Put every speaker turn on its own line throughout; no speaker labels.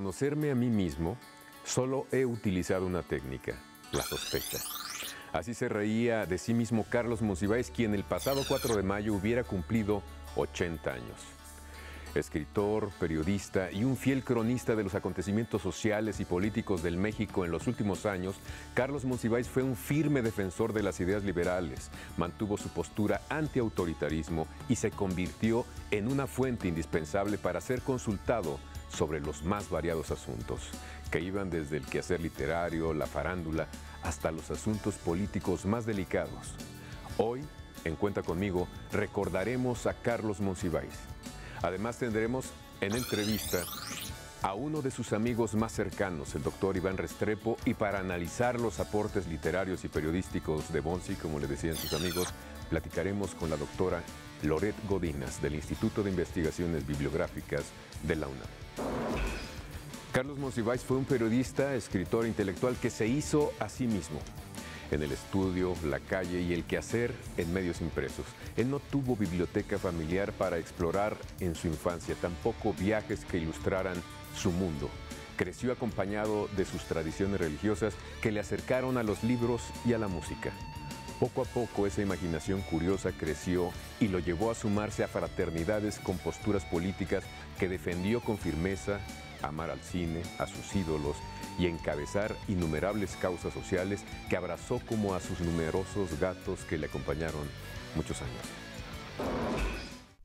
conocerme a mí mismo, solo he utilizado una técnica, la sospecha. Así se reía de sí mismo Carlos Monsiváis, quien el pasado 4 de mayo hubiera cumplido 80 años. Escritor, periodista y un fiel cronista de los acontecimientos sociales y políticos del México en los últimos años, Carlos Monsiváis fue un firme defensor de las ideas liberales, mantuvo su postura antiautoritarismo y se convirtió en una fuente indispensable para ser consultado sobre los más variados asuntos, que iban desde el quehacer literario, la farándula, hasta los asuntos políticos más delicados. Hoy, en Cuenta Conmigo, recordaremos a Carlos Monsiváis. Además tendremos en entrevista a uno de sus amigos más cercanos, el doctor Iván Restrepo, y para analizar los aportes literarios y periodísticos de Monsi, como le decían sus amigos, platicaremos con la doctora Loret Godinas, del Instituto de Investigaciones Bibliográficas de la UNAM. Carlos Monsiváis fue un periodista, escritor intelectual que se hizo a sí mismo en el estudio, la calle y el quehacer en medios impresos. Él no tuvo biblioteca familiar para explorar en su infancia, tampoco viajes que ilustraran su mundo. Creció acompañado de sus tradiciones religiosas que le acercaron a los libros y a la música. Poco a poco esa imaginación curiosa creció y lo llevó a sumarse a fraternidades con posturas políticas que defendió con firmeza, amar al cine, a sus ídolos y encabezar innumerables causas sociales que abrazó como a sus numerosos gatos que le acompañaron muchos años.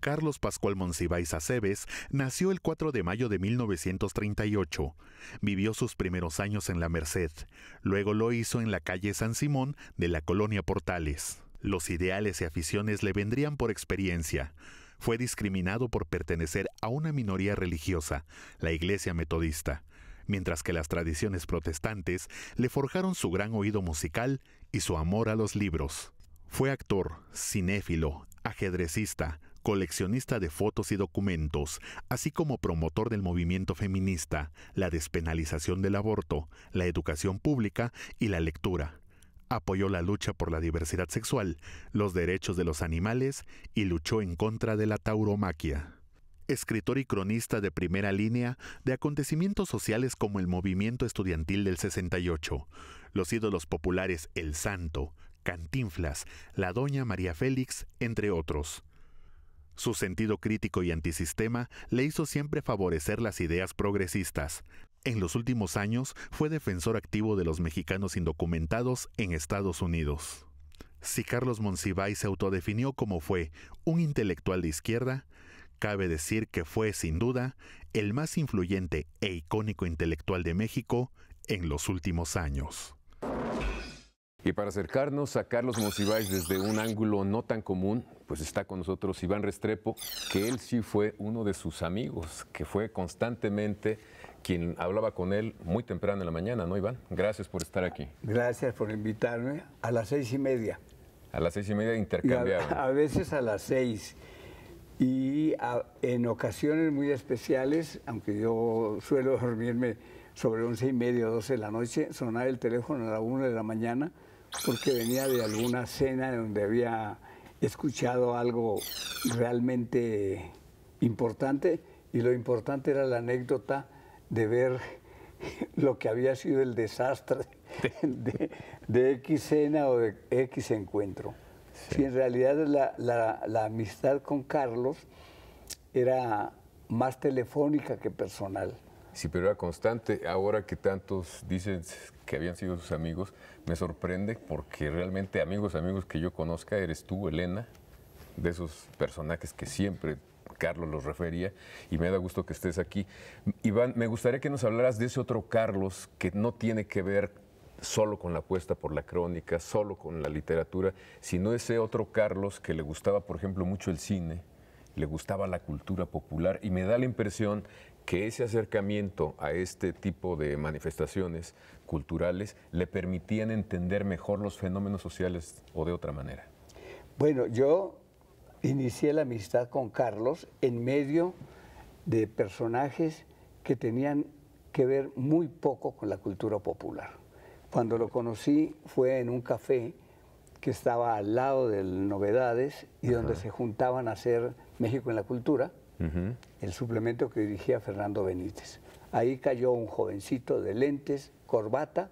Carlos Pascual Monsiváis Aceves nació el 4 de mayo de 1938. Vivió sus primeros años en la Merced, luego lo hizo en la calle San Simón de la colonia Portales. Los ideales y aficiones le vendrían por experiencia. Fue discriminado por pertenecer a una minoría religiosa, la Iglesia Metodista, mientras que las tradiciones protestantes le forjaron su gran oído musical y su amor a los libros. Fue actor, cinéfilo, ajedrecista, coleccionista de fotos y documentos, así como promotor del movimiento feminista, la despenalización del aborto, la educación pública y la lectura. Apoyó la lucha por la diversidad sexual, los derechos de los animales y luchó en contra de la tauromaquia. Escritor y cronista de primera línea de acontecimientos sociales como el movimiento estudiantil del 68, los ídolos populares El Santo, Cantinflas, la Doña María Félix, entre otros. Su sentido crítico y antisistema le hizo siempre favorecer las ideas progresistas. En los últimos años fue defensor activo de los mexicanos indocumentados en Estados Unidos. Si Carlos Monsiváis se autodefinió como fue un intelectual de izquierda, cabe decir que fue, sin duda, el más influyente e icónico intelectual de México en los últimos años.
Y para acercarnos a Carlos Monsiváis desde un ángulo no tan común, pues está con nosotros Iván Restrepo, que él sí fue uno de sus amigos, que fue constantemente quien hablaba con él muy temprano en la mañana, ¿no, Iván? Gracias por estar aquí.
Gracias por invitarme a las 6:30.
A las 6:30 intercambiaban.
A veces a las 6. Y en ocasiones muy especiales, aunque yo suelo dormirme sobre 11:30 o 12 de la noche, sonaba el teléfono a la 1 de la mañana porque venía de alguna cena donde había escuchado algo realmente importante, y lo importante era la anécdota de ver lo que había sido el desastre de X cena o de X encuentro. Sí. Sí, en realidad la amistad con Carlos era más telefónica que personal.
Sí, pero era constante. Ahora que tantos dicen que habían sido sus amigos, me sorprende porque realmente amigos que yo conozca eres tú, Elena, de esos personajes que siempre Carlos los refería, y me da gusto que estés aquí. Iván, me gustaría que nos hablaras de ese otro Carlos que no tiene que ver solo con la apuesta por la crónica, solo con la literatura, sino ese otro Carlos que le gustaba, por ejemplo, mucho el cine, le gustaba la cultura popular, y me da la impresión que ese acercamiento a este tipo de manifestaciones culturales le permitían entender mejor los fenómenos sociales o de otra manera.
Bueno, yo inicié la amistad con Carlos en medio de personajes que tenían que ver muy poco con la cultura popular. Cuando lo conocí fue en un café que estaba al lado del Novedades y donde se juntaban a hacer México en la Cultura, el suplemento que dirigía Fernando Benítez. Ahí cayó un jovencito de lentes, corbata,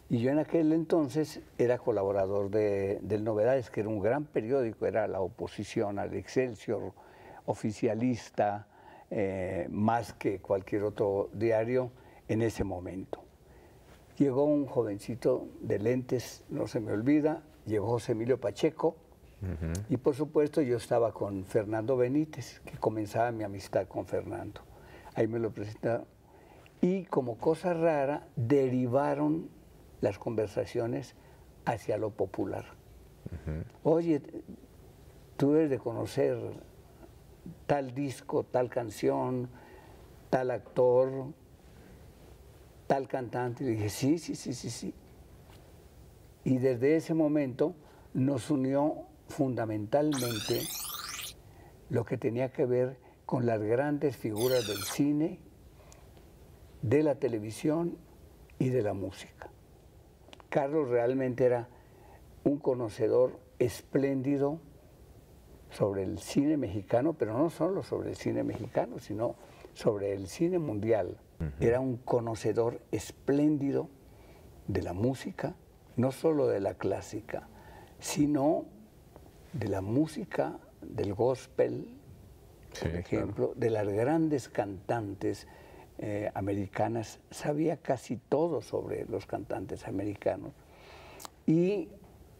y yo en aquel entonces era colaborador del Novedades, que era un gran periódico, era la oposición al Excelsior, oficialista, más que cualquier otro diario en ese momento. Llegó un jovencito de lentes, no se me olvida, llegó José Emilio Pacheco, y por supuesto yo estaba con Fernando Benítez, que comenzaba mi amistad con Fernando. Ahí me lo presentaron. Y como cosa rara, derivaron las conversaciones hacia lo popular. Oye, tú debes de conocer tal disco, tal canción, tal actor, tal cantante. Y dije, sí. Y desde ese momento nos unió fundamentalmente lo que tenía que ver con las grandes figuras del cine, de la televisión y de la música. Carlos realmente era un conocedor espléndido sobre el cine mexicano, pero no solo sobre el cine mexicano, sino sobre el cine mundial. Era un conocedor espléndido de la música, no solo de la clásica, sino de la música, del gospel, por ejemplo, de las grandes cantantes americanas. Sabía casi todo sobre los cantantes americanos. Y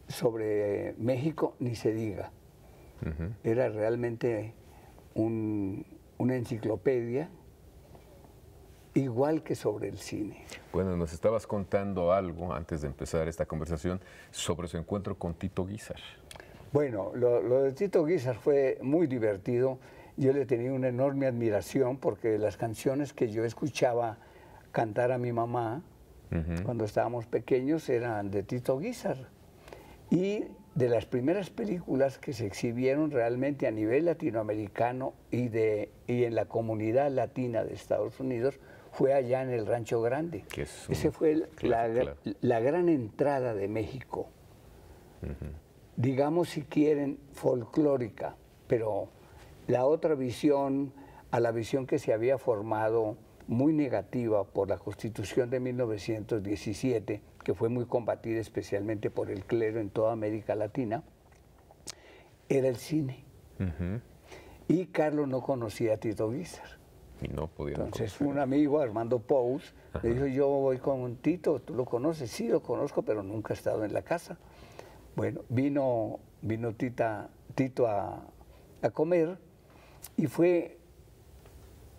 sobre México ni se diga. Era realmente una enciclopedia, igual que sobre el cine.
Bueno, nos estabas contando algo antes de empezar esta conversación sobre su encuentro con Tito Guízar.
Bueno, lo de Tito Guízar fue muy divertido. Yo le tenía una enorme admiración porque las canciones que yo escuchaba cantar a mi mamá cuando estábamos pequeños eran de Tito Guízar. Y de las primeras películas que se exhibieron realmente a nivel latinoamericano y en la comunidad latina de Estados Unidos fue allá en el Rancho Grande. Ese fue la gran entrada de México. Digamos, si quieren, folclórica, pero la otra visión, a la visión que se había formado muy negativa por la Constitución de 1917, que fue muy combatida especialmente por el clero en toda América Latina, era el cine. Y Carlos no conocía a Tito Guízar.
Y no podía.
Entonces un amigo, Armando Pous, le dijo, yo voy con Tito, ¿tú lo conoces? Sí, lo conozco, pero nunca he estado en la casa. Bueno, vino Tito a comer y fue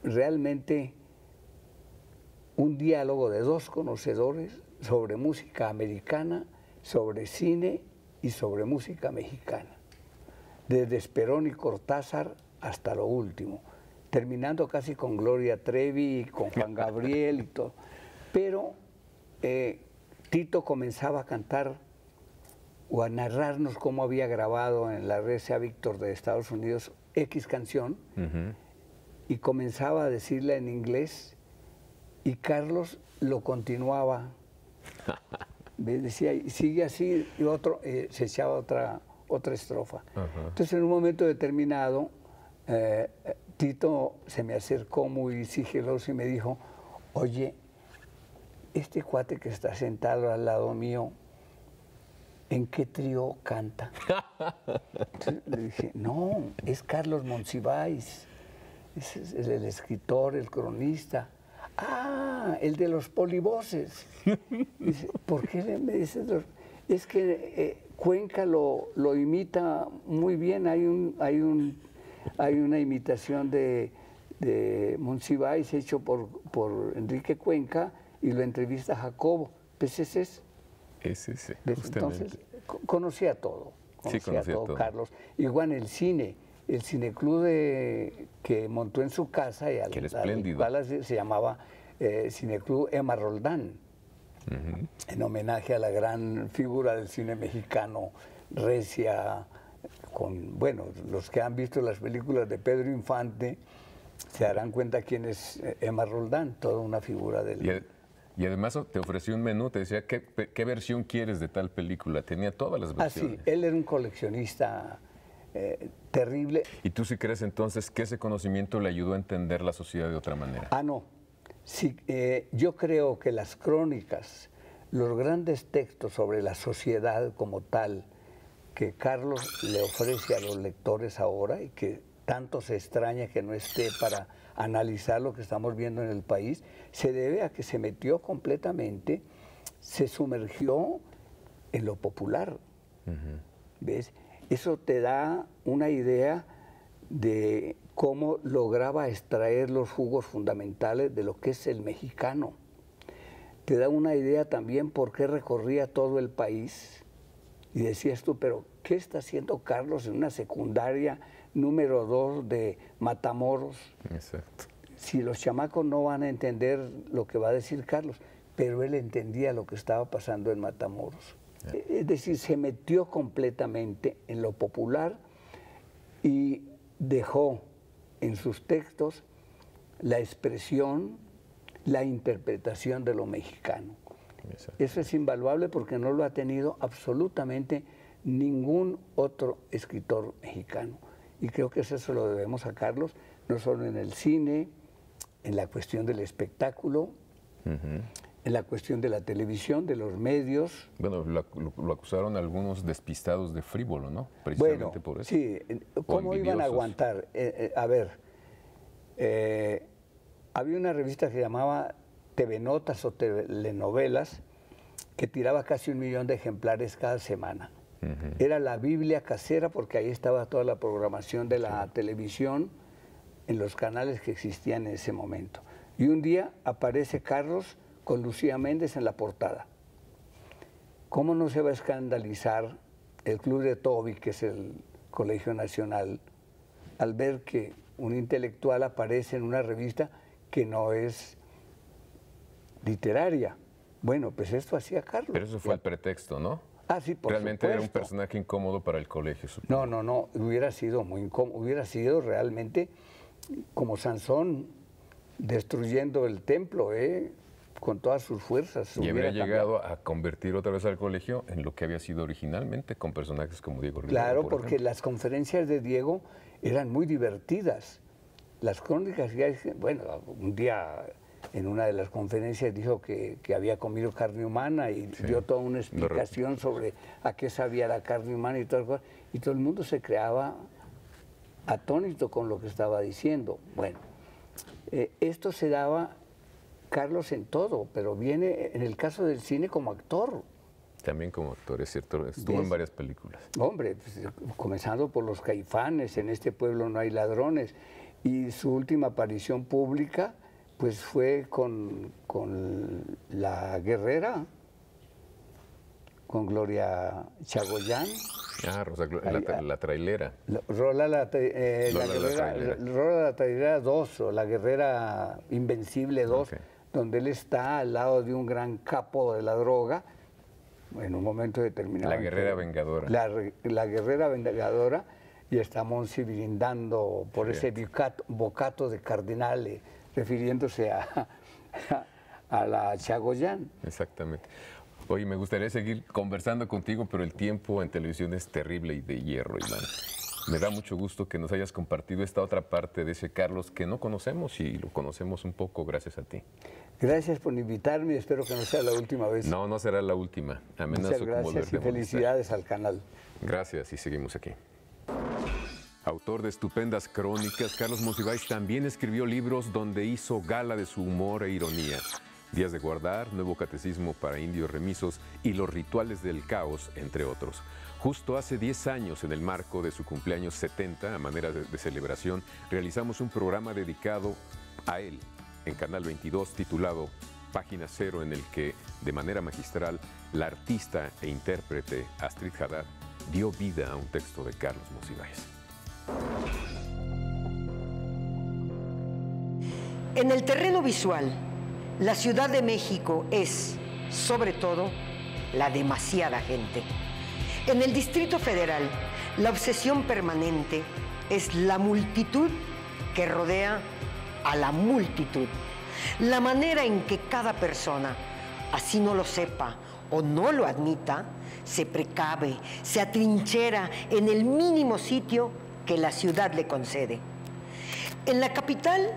realmente un diálogo de dos conocedores sobre música americana, sobre cine y sobre música mexicana, desde Esperón y Cortázar hasta lo último, terminando casi con Gloria Trevi, con Juan Gabriel y todo. Pero Tito comenzaba a cantar o a narrarnos cómo había grabado en la RCA Víctor de Estados Unidos X canción, y comenzaba a decirla en inglés, y Carlos lo continuaba. Decía, sigue así, y otro, se echaba otra estrofa. Entonces, en un momento determinado, Tito se me acercó muy sigiloso y me dijo, oye, este cuate que está sentado al lado mío, ¿en qué trío canta? Entonces, le dije, no, es Carlos Monsiváis, es el escritor, el cronista. Ah, el de los polivoces. Dice, ¿por qué me dices? Es que Cuenca lo imita muy bien. Hay una imitación de Monsiváis hecho por Enrique Cuenca y lo entrevista Jacobo. Pues ese es.
Ese,
entonces, conocía todo. Conocía todo, Carlos. Igual en el cine. El cineclub que montó en su casa y al cual se llamaba Cineclub Emma Roldán, en homenaje a la gran figura del cine mexicano, recia, bueno, los que han visto las películas de Pedro Infante se darán cuenta quién es Emma Roldán, toda una figura del...
Y además te ofreció un menú, te decía, ¿qué versión quieres de tal película? Tenía todas las versiones.
Ah, sí, él era un coleccionista terrible.
¿Y tú sí crees entonces que ese conocimiento le ayudó a entender la sociedad de otra manera?
Ah, no. Sí, yo creo que las crónicas, los grandes textos sobre la sociedad como tal, que Carlos le ofrece a los lectores ahora y que tanto se extraña que no esté para analizar lo que estamos viendo en el país, se debe a que se metió completamente, se sumergió en lo popular. ¿Ves? Eso te da una idea de cómo lograba extraer los jugos fundamentales de lo que es el mexicano. Te da una idea también por qué recorría todo el país. Y decías tú, pero ¿qué está haciendo Carlos en una secundaria número 2 de Matamoros?
Exacto.
Si los chamacos no van a entender lo que va a decir Carlos, pero él entendía lo que estaba pasando en Matamoros. Es decir, se metió completamente en lo popular y dejó en sus textos la expresión, la interpretación de lo mexicano.
Exacto.
Eso es invaluable porque no lo ha tenido absolutamente ningún otro escritor mexicano. Y creo que eso se lo debemos a Carlos, no solo en el cine, en la cuestión del espectáculo, en la cuestión de la televisión, de los medios.
Bueno, lo acusaron algunos despistados de frívolo, ¿no? Precisamente por eso.
Sí, ¿cómo iban a aguantar? A ver, había una revista que se llamaba TV Notas o Telenovelas, que tiraba casi 1 millón de ejemplares cada semana. Era la Biblia casera porque ahí estaba toda la programación de la televisión en los canales que existían en ese momento. Y un día aparece Carlos con Lucía Méndez en la portada. ¿Cómo no se va a escandalizar el Club de Toby, que es el Colegio Nacional, al ver que un intelectual aparece en una revista que no es literaria? Bueno, pues esto hacía Carlos.
Pero eso fue el pretexto, ¿no?
Ah, sí, por
Realmente
supuesto.
era un personaje incómodo para el colegio, supongo.
No, hubiera sido muy incómodo, hubiera sido realmente como Sansón destruyendo el templo, con todas sus fuerzas.
Y habría llegado a convertir otra vez al colegio en lo que había sido originalmente, con personajes como Diego Rivera.
Claro, porque las conferencias de Diego eran muy divertidas. Las crónicas, bueno, un día en una de las conferencias dijo que había comido carne humana y dio toda una explicación sobre a qué sabía la carne humana y todo el mundo se quedaba atónito con lo que estaba diciendo. Bueno, esto se daba Carlos en todo, pero viene en el caso del cine como actor.
También como actor, es cierto, estuvo en varias películas.
Hombre, pues, comenzando por Los Caifanes, En este pueblo no hay ladrones, y su última aparición pública pues fue con La Guerrera, con Gloria Chagoyán.
Ah, Rosa, la trailera.
Rola la Trailera 2, o La Guerrera Invencible 2, donde él está al lado de un gran capo de la droga, en un momento determinado.
La Guerrera Vengadora.
La Guerrera Vengadora, y está Monsi brindando por ese bocato de Cardinale, refiriéndose a la Chagoyán.
Exactamente. Oye, me gustaría seguir conversando contigo, pero el tiempo en televisión es terrible y de hierro, Iván. Me da mucho gusto que nos hayas compartido esta otra parte de ese Carlos que no conocemos y lo conocemos un poco gracias a ti.
Gracias por invitarme y espero que no sea la última vez.
No, no será la última.
Muchas gracias y felicidades al canal.
Gracias y seguimos aquí. Autor de estupendas crónicas, Carlos Monsiváis también escribió libros donde hizo gala de su humor e ironía. Días de guardar, Nuevo Catecismo para Indios Remisos y Los Rituales del Caos, entre otros. Justo hace 10 años, en el marco de su cumpleaños 70, a manera de celebración, realizamos un programa dedicado a él en Canal 22 titulado Página Cero, en el que, de manera magistral, la artista e intérprete Astrid Haddad dio vida a un texto de Carlos Monsiváis.
En el terreno visual, la Ciudad de México es, sobre todo, la demasiada gente. En el Distrito Federal, la obsesión permanente es la multitud que rodea a la multitud. La manera en que cada persona, así no lo sepa o no lo admita, se precave, se atrinchera en el mínimo sitio que la ciudad le concede. En la capital,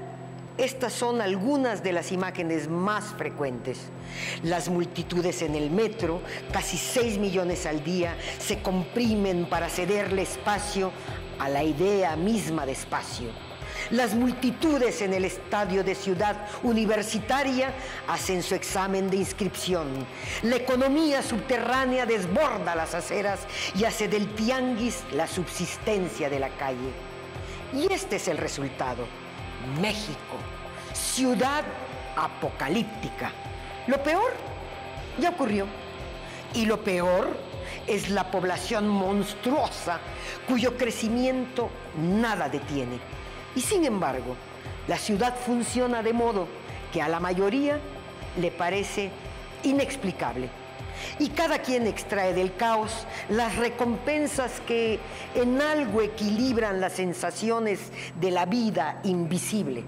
Estas son algunas de las imágenes más frecuentes. Las multitudes en el metro, casi 6 millones al día, se comprimen para cederle espacio a la idea misma de espacio. Las multitudes en el estadio de Ciudad Universitaria hacen su examen de inscripción. La economía subterránea desborda las aceras y hace del tianguis la subsistencia de la calle. Y este es el resultado. México, ciudad apocalíptica. Lo peor ya ocurrió. Y lo peor es la población monstruosa cuyo crecimiento nada detiene. Y sin embargo, la ciudad funciona de modo que a la mayoría le parece inexplicable. Y cada quien extrae del caos las recompensas que en algo equilibran las sensaciones de la vida invisible.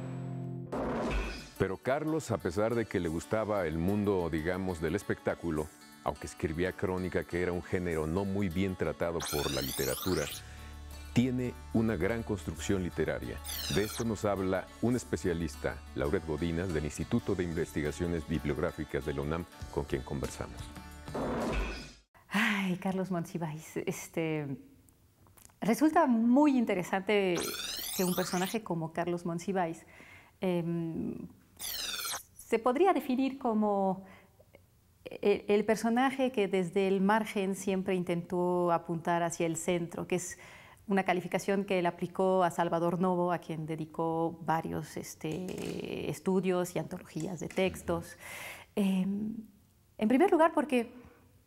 Pero Carlos, a pesar de que le gustaba el mundo, digamos, del espectáculo, aunque escribía crónica, que era un género no muy bien tratado por la literatura, tiene una gran construcción literaria. De esto nos habla un especialista, Lauret Godinas, del Instituto de Investigaciones Bibliográficas de la UNAM, con quien conversamos.
Ay, Carlos Monsiváis, resulta muy interesante que un personaje como Carlos Monsiváis se podría definir como el personaje que desde el margen siempre intentó apuntar hacia el centro, que es una calificación que él aplicó a Salvador Novo, a quien dedicó varios estudios y antologías de textos. En primer lugar, porque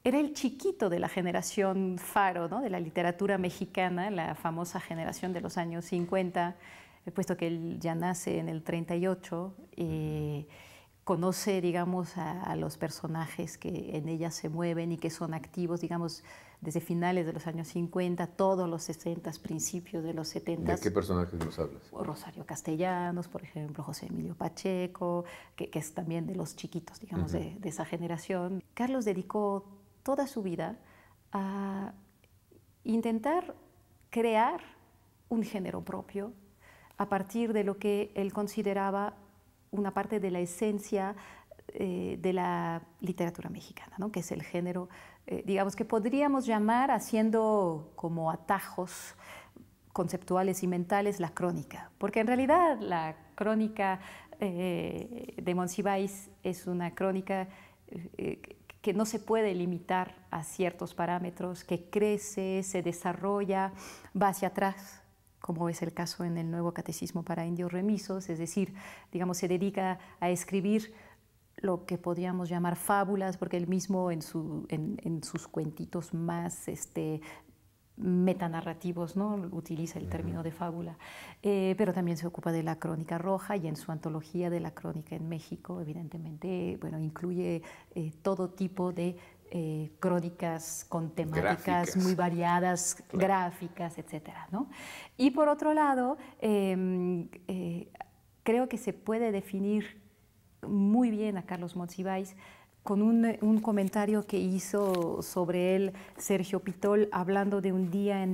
era el chiquito de la generación Faro, ¿no?, de la literatura mexicana, la famosa generación de los años 50, puesto que él ya nace en el 38, conoce, digamos, a los personajes que en ella se mueven y que son activos, digamos, desde finales de los años 50, todos los 60, principios de los 70.
¿De qué personajes nos hablas?
Rosario Castellanos, por ejemplo, José Emilio Pacheco, que es también de los chiquitos, digamos, de esa generación. Carlos dedicó toda su vida a intentar crear un género propio a partir de lo que él consideraba una parte de la esencia de la literatura mexicana, ¿no?, que es el género, digamos, que podríamos llamar, haciendo como atajos conceptuales y mentales, la crónica. Porque en realidad la crónica de Monsiváis es una crónica que no se puede limitar a ciertos parámetros, que crece, se desarrolla, va hacia atrás, como es el caso en el Nuevo Catecismo para Indios Remisos, es decir, digamos, se dedica a escribir lo que podríamos llamar fábulas, porque él mismo en sus cuentitos más metanarrativos, ¿no?, utiliza el término de fábula, pero también se ocupa de la crónica roja, y en su antología de la crónica en México, evidentemente, bueno, incluye todo tipo de crónicas con temáticas gráficas, muy variadas, claro, gráficas, etcétera, ¿no? Y por otro lado, creo que se puede definir muy bien a Carlos Monsiváis con un comentario que hizo sobre él Sergio Pitol, hablando de un día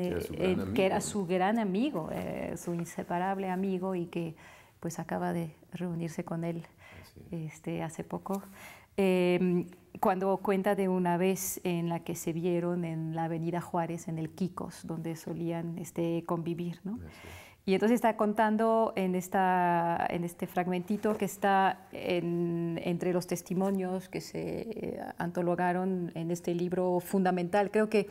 que era su gran amigo, su inseparable amigo, y que pues acaba de reunirse con él hace poco. Cuando cuenta de una vez en la que se vieron en la Avenida Juárez, en el Quicos, donde solían convivir, ¿no? Y entonces está contando en este fragmentito que está entre los testimonios que se antologaron en este libro fundamental. Creo que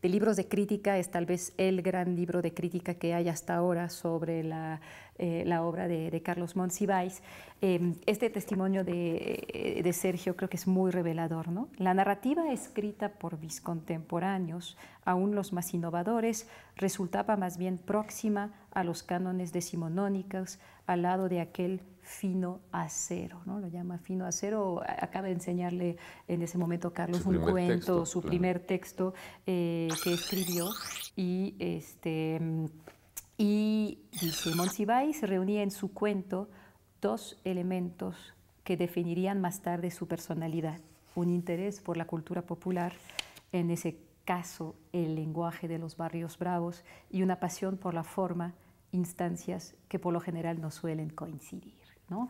de libros de crítica es tal vez el gran libro de crítica que hay hasta ahora sobre la obra de Carlos Monsiváis. Este testimonio de Sergio creo que es muy revelador, ¿no? La narrativa escrita por mis contemporáneos, aún los más innovadores, resultaba más bien próxima a los cánones decimonónicos, al lado de aquel fino acero, ¿no? Lo llama fino acero. Acaba de enseñarle en ese momento Carlos un cuento, su primer texto que escribió, y dice: Monsiváis reunía en su cuento dos elementos que definirían más tarde su personalidad: un interés por la cultura popular, en ese caso el lenguaje de los barrios bravos, y una pasión por la forma, instancias que por lo general no suelen coincidir. ¿no?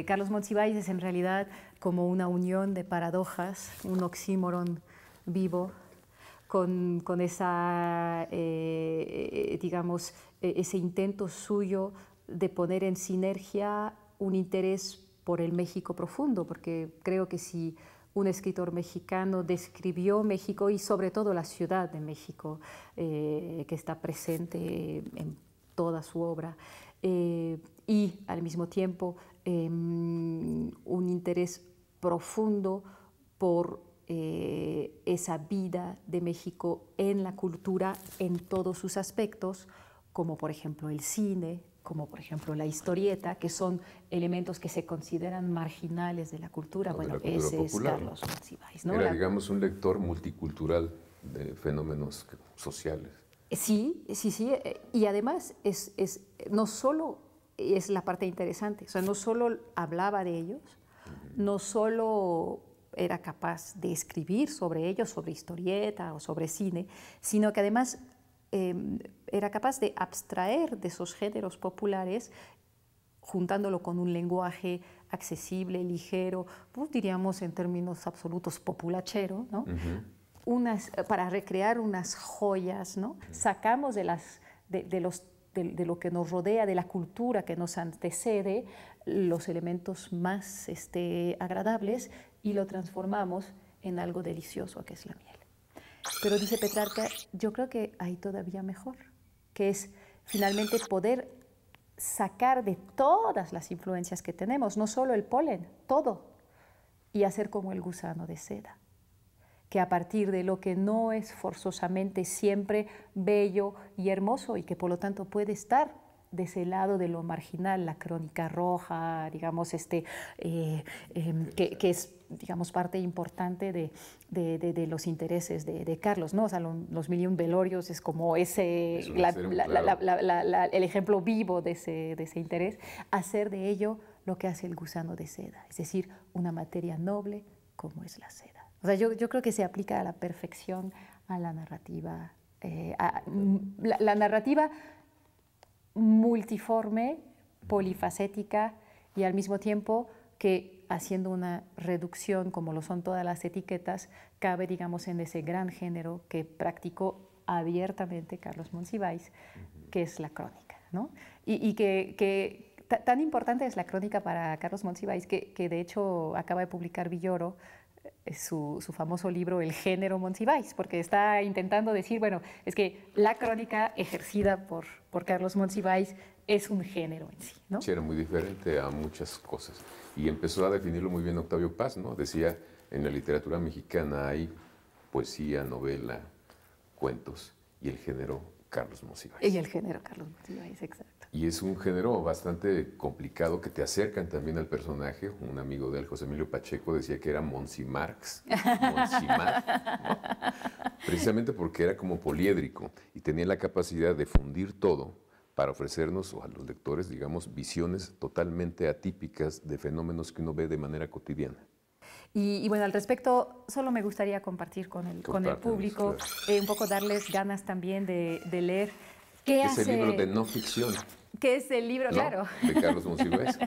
Carlos Monsiváis es en realidad como una unión de paradojas, un oxímoron vivo, con esa, digamos, ese intento suyo de poner en sinergia un interés por el México profundo, porque creo que si un escritor mexicano describió México y sobre todo la Ciudad de México, que está presente en toda su obra, y al mismo tiempo un interés profundo por esa vida de México en la cultura en todos sus aspectos, como por ejemplo el cine, como por ejemplo la historieta, que son elementos que se consideran marginales de la cultura. Bueno,
la cultura
ese
popular,
es Carlos Monsiváis, ¿no?
Era, digamos, un lector multicultural de fenómenos sociales.
Sí, sí, sí, y además no solo es la parte interesante, o sea, no solo hablaba de ellos, no solo era capaz de escribir sobre ellos, sobre historieta o sobre cine, sino que además era capaz de abstraer de esos géneros populares, juntándolo con un lenguaje accesible, ligero, pues diríamos en términos absolutos populachero, ¿no? Para recrear unas joyas, ¿no? Sacamos de lo que nos rodea, de la cultura que nos antecede, los elementos más agradables y lo transformamos en algo delicioso, que es la miel. Pero dice Petrarca, yo creo que hay todavía mejor, que es finalmente poder sacar de todas las influencias que tenemos, no solo el polen, todo, y hacer como el gusano de seda, que a partir de lo que no es forzosamente siempre bello y hermoso y que por lo tanto puede estar de ese lado de lo marginal, la crónica roja, digamos, que es, digamos, parte importante de los intereses de Carlos, ¿no? O sea, los Mil y un velorios es como el ejemplo vivo de ese interés, hacer de ello lo que hace el gusano de seda, es decir, una materia noble como es la seda. O sea, yo creo que se aplica a la perfección a la narrativa, la narrativa multiforme, polifacética y al mismo tiempo que haciendo una reducción, como lo son todas las etiquetas, cabe, digamos, en ese gran género que practicó abiertamente Carlos Monsiváis, que es la crónica, ¿no? Y que tan importante es la crónica para Carlos Monsiváis que de hecho acaba de publicar Villoro su famoso libro El género Monsiváis, porque está intentando decir, bueno, es que la crónica ejercida por Carlos Monsiváis es un género en sí, ¿no?
Sí, era muy diferente a muchas cosas. Y empezó a definirlo muy bien Octavio Paz, ¿no? Decía, en la literatura mexicana hay poesía, novela, cuentos, y el género Carlos Monsiváis.
Y el género Carlos Monsiváis, exacto.
Y es un género bastante complicado que te acercan también al personaje. Un amigo de él, José Emilio Pacheco, decía que era Monsimarx, Monsimar, ¿no? Precisamente porque era como poliédrico y tenía la capacidad de fundir todo para ofrecernos a los lectores, digamos, visiones totalmente atípicas de fenómenos que uno ve de manera cotidiana.
Y bueno, al respecto, solo me gustaría compartir con el público, claro. Un poco darles ganas también de leer.
¿Qué hace? Es el libro de no ficción.
¿Qué es el libro? ¿No? Claro.
De Carlos Monsiváis.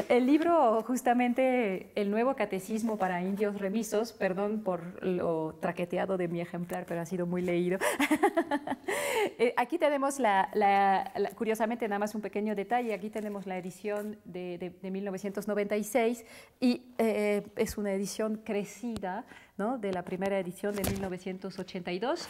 El libro, justamente, el nuevo catecismo para indios remisos, perdón por lo traqueteado de mi ejemplar, pero ha sido muy leído. Aquí tenemos, curiosamente, nada más un pequeño detalle, aquí tenemos la edición de 1996 y es una edición crecida, ¿no?, de la primera edición de 1982.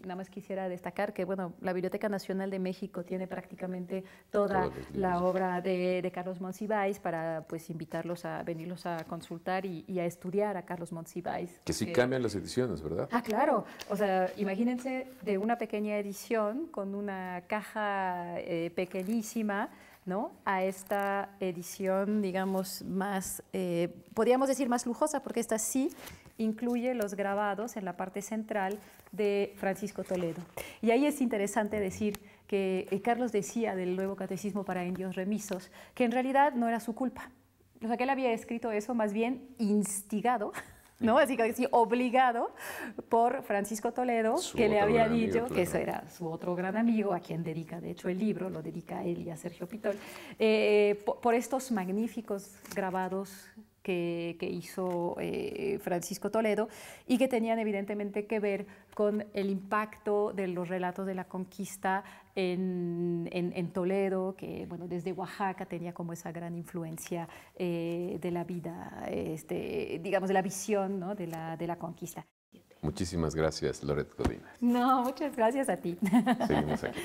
Nada más quisiera destacar que, bueno, la Biblioteca Nacional de México tiene prácticamente toda la obra de Carlos Monsiváis para, pues, invitarlos a venirlos a consultar y a estudiar a Carlos Monsiváis.
Que sí cambian las ediciones, ¿verdad?
Ah, claro. O sea, imagínense de una pequeña edición con una caja pequeñísima, ¿no?, a esta edición, digamos, más, podríamos decir más lujosa, porque esta sí incluye los grabados en la parte central de Francisco Toledo. Y ahí es interesante decir que Carlos decía del nuevo catecismo para indios remisos que en realidad no era su culpa. O sea, que él había escrito eso más bien instigado ¿no? Así que sí, obligado por Francisco Toledo, que le había dicho amigo, que eso era su otro gran amigo, a quien dedica, de hecho, el libro, lo dedica a él y a Sergio Pitol, por estos magníficos grabados que hizo Francisco Toledo y que tenían evidentemente que ver con el impacto de los relatos de la conquista en Toledo, que bueno, desde Oaxaca tenía como esa gran influencia de la vida, digamos, de la visión, ¿no? de la conquista.
Muchísimas gracias, Loret Godínez.
No, muchas gracias a ti.
Seguimos aquí.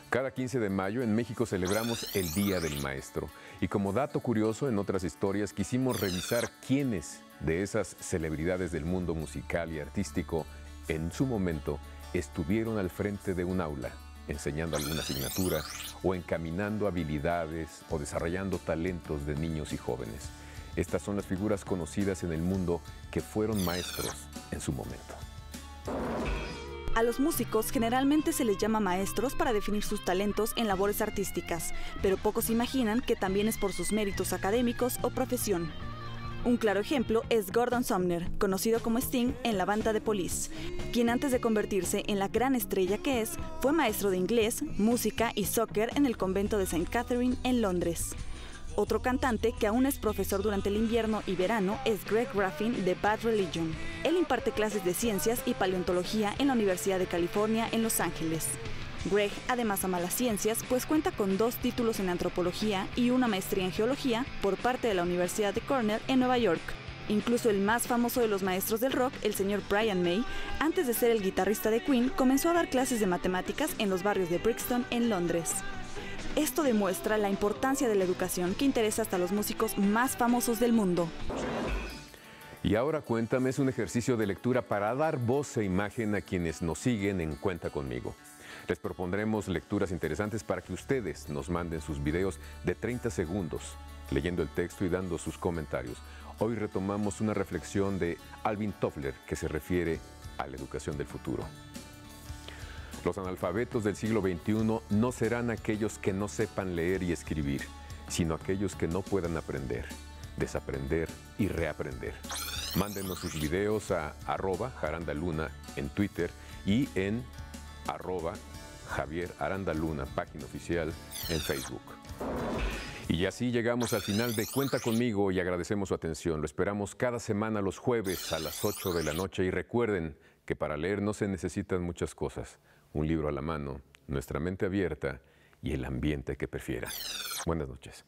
Cada 15 de mayo en México celebramos el Día del Maestro. Y como dato curioso, en otras historias quisimos revisar quiénes de esas celebridades del mundo musical y artístico en su momento estuvieron al frente de un aula, enseñando alguna asignatura o encaminando habilidades o desarrollando talentos de niños y jóvenes. Estas son las figuras conocidas en el mundo que fueron maestros en su momento.
A los músicos generalmente se les llama maestros para definir sus talentos en labores artísticas, pero pocos imaginan que también es por sus méritos académicos o profesión. Un claro ejemplo es Gordon Sumner, conocido como Sting en la banda The Police, quien antes de convertirse en la gran estrella que es, fue maestro de inglés, música y soccer en el convento de St. Catherine en Londres. Otro cantante que aún es profesor durante el invierno y verano es Greg Graffin de Bad Religion. Él imparte clases de ciencias y paleontología en la Universidad de California en Los Ángeles. Greg además ama las ciencias, pues cuenta con 2 títulos en antropología y una maestría en geología por parte de la Universidad de Cornell en Nueva York. Incluso el más famoso de los maestros del rock, el señor Brian May, antes de ser el guitarrista de Queen, comenzó a dar clases de matemáticas en los barrios de Brixton en Londres. Esto demuestra la importancia de la educación que interesa hasta a los músicos más famosos del mundo.
Y ahora Cuéntame es un ejercicio de lectura para dar voz e imagen a quienes nos siguen en Cuenta Conmigo. Les propondremos lecturas interesantes para que ustedes nos manden sus videos de 30 segundos, leyendo el texto y dando sus comentarios. Hoy retomamos una reflexión de Alvin Toffler que se refiere a la educación del futuro. Los analfabetos del siglo XXI no serán aquellos que no sepan leer y escribir, sino aquellos que no puedan aprender, desaprender y reaprender. Mándenos sus videos a @jarandaluna en Twitter y en @JavierArandaluna, página oficial en Facebook. Y así llegamos al final de Cuenta Conmigo y agradecemos su atención. Lo esperamos cada semana los jueves a las 8 de la noche y recuerden que para leer no se necesitan muchas cosas. Un libro a la mano, nuestra mente abierta y el ambiente que prefieran. Buenas noches.